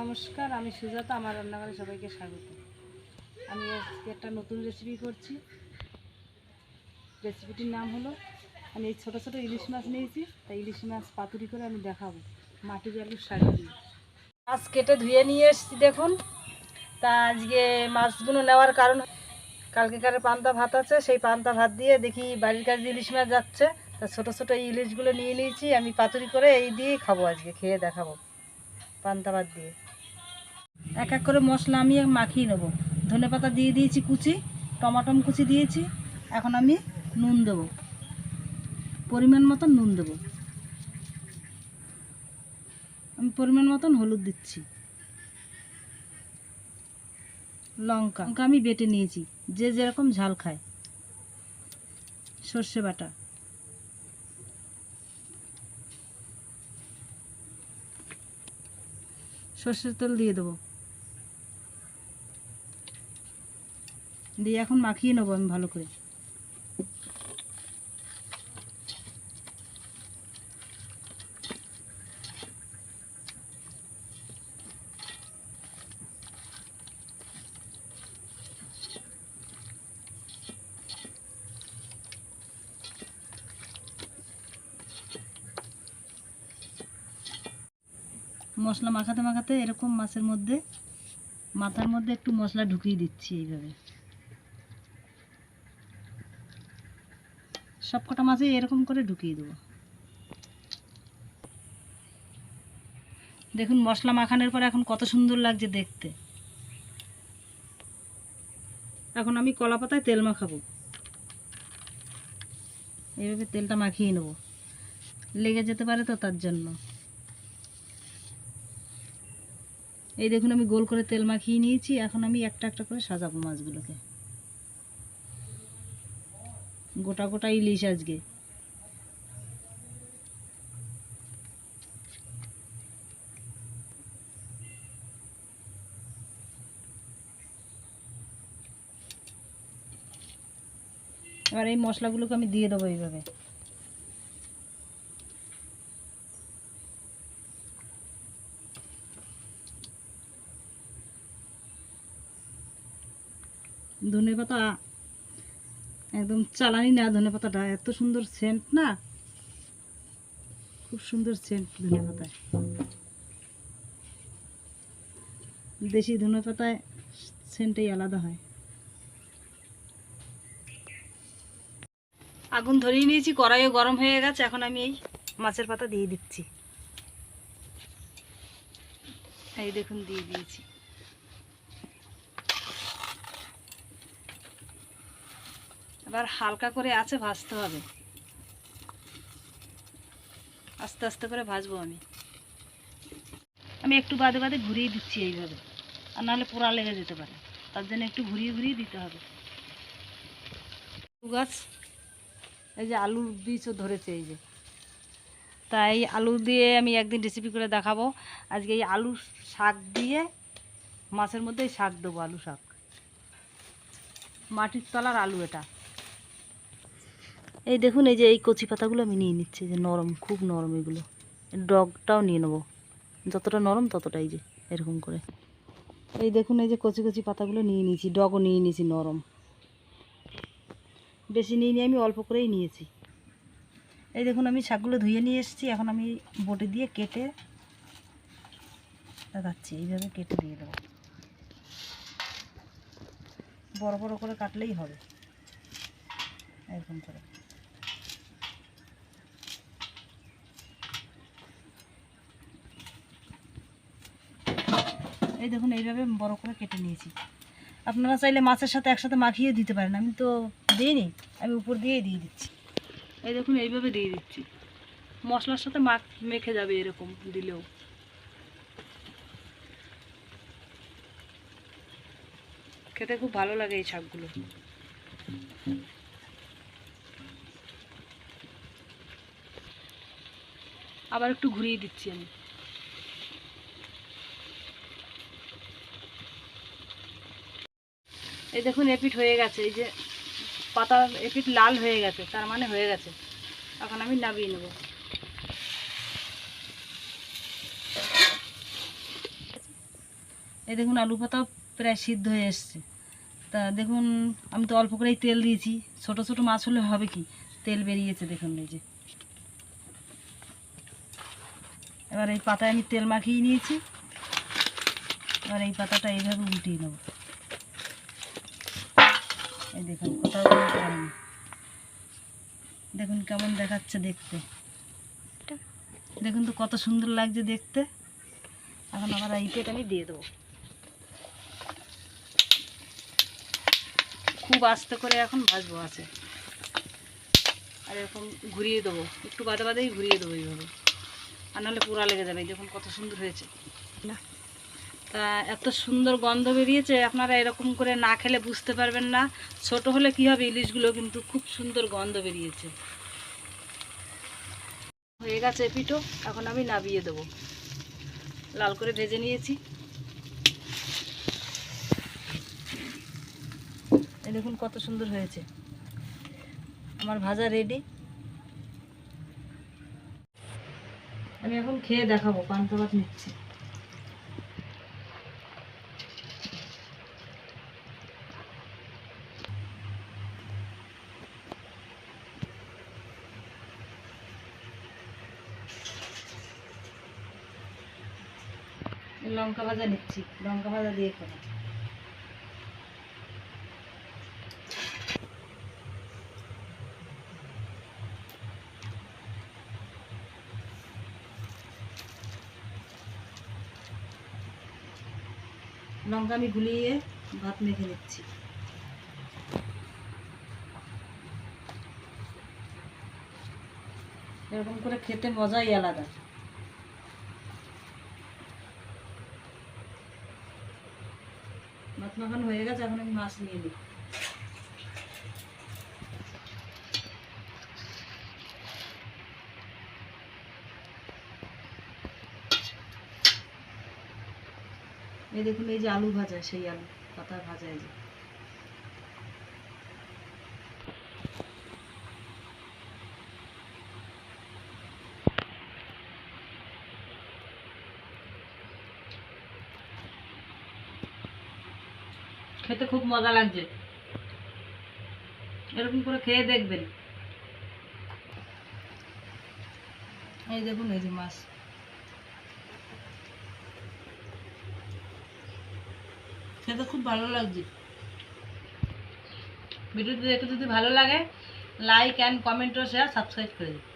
নমস্কার, আমি সুজাতা। আমার রান্নাঘরে সবাইকে স্বাগত। আমি আজকে একটা নতুন রেসিপি করছি। রেসিপিটির নাম হলো, আমি এই ছোটো ছোটো ইলিশ মাছ নিয়েছি, তাই ইলিশ মাছ পাতুরি করে আমি দেখাবো মাটির আলুর শাক দিয়ে। মাছ কেটে ধুয়ে নিয়ে এসেছি দেখুন। তা আজকে মাছগুলো নেওয়ার কারণ, কালকেকার পান্তা ভাত আছে, সেই পান্তা ভাত দিয়ে দেখি বাড়ির কাছে ইলিশ মাছ যাচ্ছে, তা ছোটো ছোটো এই ইলিশগুলো নিয়ে নিয়েছি। আমি পাতুরি করে এই দিয়েই খাবো, আজকে খেয়ে দেখাবো পান্তা ভাত দিয়ে। এক এক করে মশলা আমি মাখিয়ে নেবো। ধনেপাতা দিয়ে দিয়েছি কুচি, টমাটম কুচি দিয়েছি। এখন আমি নুন দেবো, পরিমাণ মতন নুন দেবো। আমি পরিমাণ মতন হলুদ দিচ্ছি। লঙ্কা আমি বেটে নিয়েছি, যে যেরকম ঝাল খায়। সর্ষে বাটা, সর্ষের তেল দিয়ে দেবো, দিয়ে এখন মাখিয়ে নেবো আমি ভালো করে। মশলা মাখাতে মাখাতে এরকম মাছের মধ্যে, মাথার মধ্যে একটু মশলা ঢুকিয়ে দিচ্ছি এইভাবে। সব কটা মাছে এরকম করে ঢুকিয়ে দেবো। দেখুন মশলা মাখানোর পর এখন কত সুন্দর লাগছে দেখতে। এখন আমি কলা পাতায় তেল মাখাবো। এইভাবে তেলটা মাখিয়ে নেব, লেগে যেতে পারে তো, তার জন্য। এই দেখুন আমি গোল করে তেল মাখিয়ে নিয়েছি। এখন আমি একটা একটা করে সাজাবো মাছগুলোকে। গোটা গোটা ইলিশ আজকে। এবার এই মশলাগুলোকে আমি দিয়ে দেবো এইভাবে। ধনেপাতা একদম চালানি না, ধনেপাতাটা এত সুন্দর সেন্ট না, খুব সুন্দর সেন্ট ধনেপাতায়। দেশি ধনেপাতায় সেন্টই আলাদা হয়। আগুন ধরিয়ে নিয়েছি, কড়াইও গরম হয়ে গেছে। এখন আমি এই মাছের পাতা দিয়ে দিচ্ছি। এই দেখুন দিয়ে দিয়েছি। এবার হালকা করে আছে ভাজতে হবে, আস্তে আস্তে করে ভাজবো আমি। আমি একটু বাদে বাদে ঘুরিয়ে দিচ্ছি এইভাবে, আর নাহলে পোড়া লেগে যেতে পারে, তার জন্য একটু ঘুরিয়ে ঘুরিয়ে দিতে হবে। গাছ, এই যে আলুর বীজও ধরেছে, এই যে, তাই আলু দিয়ে আমি একদিন রেসিপি করে দেখাবো। আজকে এই আলু শাক দিয়ে মাছের মধ্যে শাক দেবো, আলু শাক, মাটির তলার আলু এটা। এই দেখুন এই যে এই কচি পাতাগুলো আমি নিয়ে নিচ্ছি, যে নরম, খুব নরম এগুলো। ডগটাও নিয়ে নেবো, যতটা নরম ততটাই, যে এরকম করে। এই দেখুন এই যে কচি কচি পাতাগুলো নিয়ে নিয়েছি, ডগও নিয়ে নিয়েছি নরম। বেশি নিয়ে নিয়ে আমি অল্প করেই নিয়েছি। এই দেখুন আমি শাকগুলো ধুয়ে নিয়ে এসেছি। এখন আমি বটি দিয়ে কেটে দেখাচ্ছি, এইভাবে কেটে দিয়ে দেবো। বড় বড় করে কাটলেই হবে, এরকম করে। এই দেখুন এইভাবে বড় করে কেটে নিয়েছি। আপনারা চাইলে মাছের সাথে একসাথে মাখিয়ে দিতে পারেন, আমি তো দিইনি, আমি উপর দিয়েই দিয়ে দিচ্ছি। এই দেখুন এইভাবে দিয়ে দিচ্ছি, মশলার সাথে মেখে যাবে এরকম দিলেও। খেতে খুব ভালো লাগে এই শাকগুলো। আবার একটু ঘুরিয়ে দিচ্ছি আমি। এই দেখুন এপিঠ হয়ে গেছে, এই যে পাতা এপিঠ লাল হয়ে গেছে, তার মানে হয়ে গেছে। এখন আমি নামিয়ে নেব। এই দেখুন আলু পাতাও প্রায় সিদ্ধ হয়ে এসছে। তা দেখুন আমি তো অল্প করেই তেল দিয়েছি, ছোট ছোট মাছ হলে হবে কি, তেল বেরিয়েছে দেখুন এই যে। এবার এই পাতায় আমি তেল মাখিয়ে নিয়েছি, এবার এই পাতাটা এইভাবে উল্টিয়ে নেব। এই দেখুন কোথাও উল্টে পারিনি, দেখুন কেমন দেখাচ্ছে দেখতে, দেখুন তো কত সুন্দর লাগছে দেখতে। এখন আবার এই পেট আমি দিয়ে দেবো, খুব আস্তে করে এখন ভাজবো আছে। আর এরকম ঘুরিয়ে দেবো, একটু বাদে বাদেই ঘুরিয়ে দেবো এইভাবে, আর নাহলে পোড়া লেগে যাবে। দেখুন কত সুন্দর হয়েছে না, তা এত সুন্দর গন্ধ বেরিয়েছে, আপনারা এরকম করে না খেলে বুঝতে পারবেন না। ছোট হলে কি হবে ইলিশগুলো, কিন্তু খুব সুন্দর গন্ধ বেরিয়েছে। হয়ে গেছে পিঠো, এখন আমি নামিয়ে দেবো। লাল করে ভেজে নিয়েছি, এই দেখুন কত সুন্দর হয়েছে। আমার ভাজা রেডি, আমি এখন খেয়ে দেখাবো। পান্তা ভাত নিচ্ছি। লঙ্কা ভাজা নিচ্ছি, লঙ্কা ভাজা দিয়ে খাবো। লঙ্কা আমি গুলিয়ে ভাত মেখে নিচ্ছি। এরকম করে খেতে মজাই আলাদা। ভাত মাখানো হয়ে গেছে, এখন আমি মাছ নিয়ে নিই। এই দেখুন এই যে আলু ভাজা, সেই আলু পাতা ভাজা, এই যে। খেতে খুব মজা লাগছে, এরকম করে খেয়ে দেখবেন। এই দেখুন এই যে মাছ, খেতে খুব ভালো লাগছে। ভিডিওটি দেখে যদি ভালো লাগে, লাইক অ্যান্ড কমেন্ট ও শেয়ার সাবস্ক্রাইব করে দিন।